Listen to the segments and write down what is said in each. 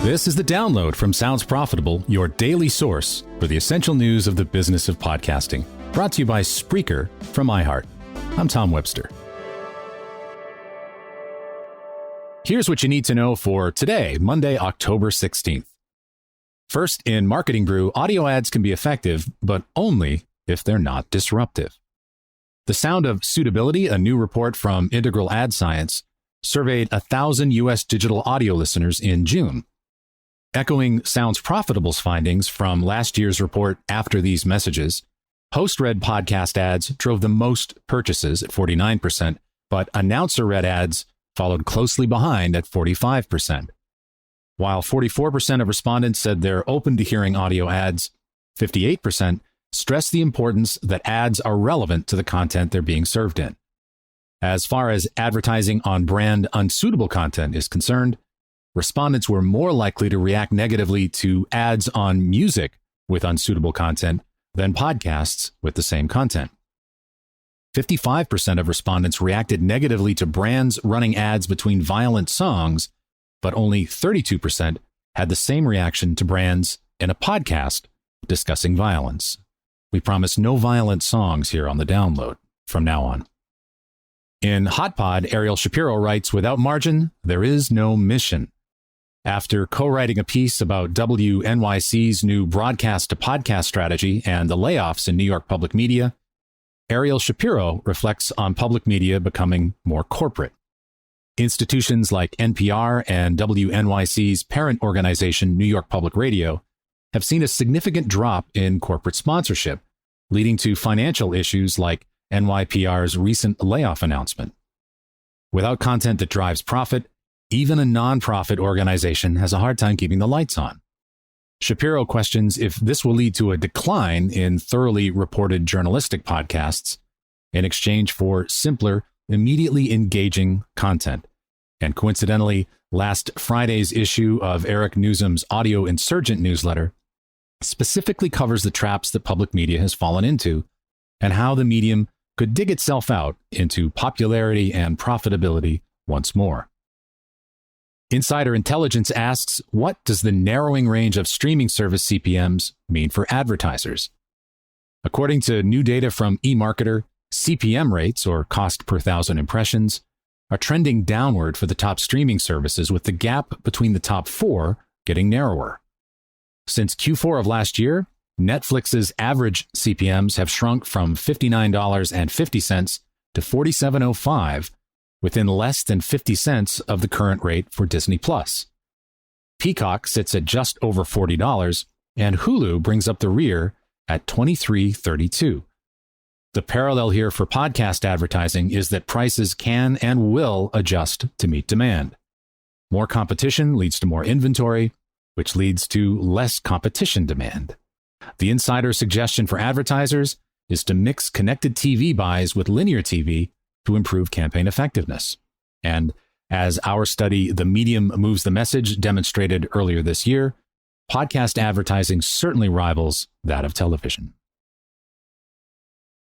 This is The Download from Sounds Profitable, your daily source for the essential news of the business of podcasting. Brought to you by Spreaker from iHeart. I'm Tom Webster. Here's what you need to know for today, Monday, October 16th. First, in Marketing Brew, audio ads can be effective, but only if they're not disruptive. The Sound of Suitability, a new report from Integral Ad Science, surveyed 1,000 U.S. digital audio listeners in June. Echoing Sounds Profitable's findings from last year's report After These Messages, host-read podcast ads drove the most purchases at 49%, but announcer-read ads followed closely behind at 45%. While 44% of respondents said they're open to hearing audio ads, 58% stressed the importance that ads are relevant to the content they're being served in. As far as advertising on brand unsuitable content is concerned, respondents were more likely to react negatively to ads on music with unsuitable content than podcasts with the same content. 55% of respondents reacted negatively to brands running ads between violent songs, but only 32% had the same reaction to brands in a podcast discussing violence. We promise no violent songs here on The Download from now on. In Hot Pod, Ariel Shapiro writes, "Without margin, there is no mission." After co-writing a piece about WNYC's new broadcast-to-podcast strategy and the layoffs in New York public media, Ariel Shapiro reflects on public media becoming more corporate. Institutions like NPR and WNYC's parent organization, New York Public Radio, have seen a significant drop in corporate sponsorship, leading to financial issues like NYPR's recent layoff announcement. Without content that drives profit, even a nonprofit organization has a hard time keeping the lights on. Shapiro questions if this will lead to a decline in thoroughly reported journalistic podcasts in exchange for simpler, immediately engaging content. And coincidentally, last Friday's issue of Eric Newsom's Audio Insurgent newsletter specifically covers the traps that public media has fallen into and how the medium could dig itself out into popularity and profitability once more. Insider Intelligence asks, what does the narrowing range of streaming service CPMs mean for advertisers? According to new data from eMarketer, CPM rates, or cost per thousand impressions, are trending downward for the top streaming services, with the gap between the top four getting narrower. Since Q4 of last year, Netflix's average CPMs have shrunk from $59.50 to $47.05, within less than 50 cents of the current rate for Disney+. Peacock sits at just over $40, and Hulu brings up the rear at $23.32. The parallel here for podcast advertising is that prices can and will adjust to meet demand. More competition leads to more inventory, which leads to less competition demand. The insider suggestion for advertisers is to mix connected TV buys with linear TV to improve campaign effectiveness. And as our study, The Medium Moves the Message, demonstrated earlier this year, podcast advertising certainly rivals that of television.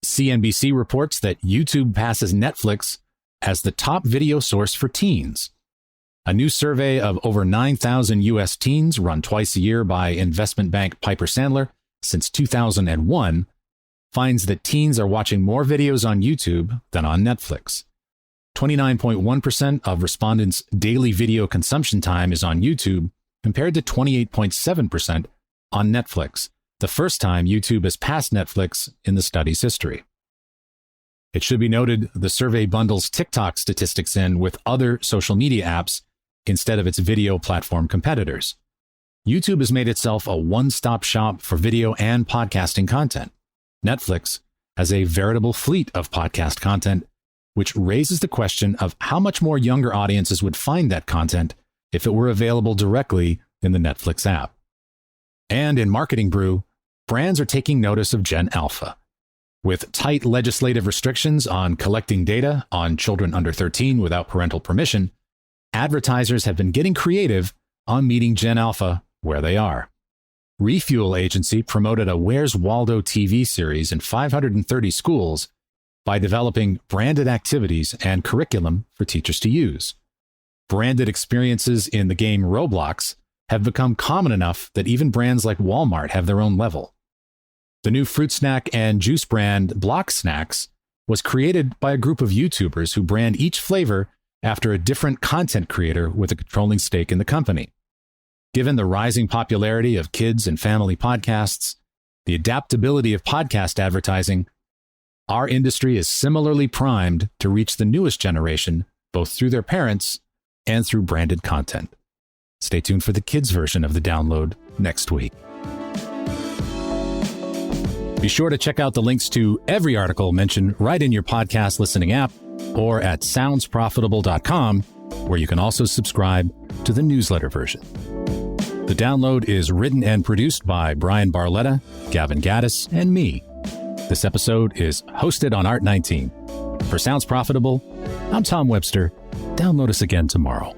CNBC reports that YouTube passes Netflix as the top video source for teens. A new survey of over 9,000 U.S. teens, run twice a year by investment bank Piper Sandler since 2001, finds that teens are watching more videos on YouTube than on Netflix. 29.1% of respondents' daily video consumption time is on YouTube, compared to 28.7% on Netflix, the first time YouTube has passed Netflix in the study's history. It should be noted the survey bundles TikTok statistics in with other social media apps instead of its video platform competitors. YouTube has made itself a one-stop shop for video and podcasting content. Netflix has a veritable fleet of podcast content, which raises the question of how much more younger audiences would find that content if it were available directly in the Netflix app. And in Marketing Brew, brands are taking notice of Gen Alpha. With tight legislative restrictions on collecting data on children under 13 without parental permission, advertisers have been getting creative on meeting Gen Alpha where they are. Refuel Agency promoted a Where's Waldo TV series in 530 schools by developing branded activities and curriculum for teachers to use. Branded experiences in the game Roblox have become common enough that even brands like Walmart have their own level. The new fruit snack and juice brand Block Snacks was created by a group of YouTubers who brand each flavor after a different content creator with a controlling stake in the company. Given the rising popularity of kids and family podcasts, the adaptability of podcast advertising, our industry is similarly primed to reach the newest generation, both through their parents and through branded content. Stay tuned for the kids' version of the download next week. Be sure to check out the links to every article mentioned right in your podcast listening app or at soundsprofitable.com, where you can also subscribe to the newsletter version. The download is written and produced by Brian Barletta, Gavin Gaddis, and me. This episode is hosted on Art19. For Sounds Profitable, I'm Tom Webster. Download us again tomorrow.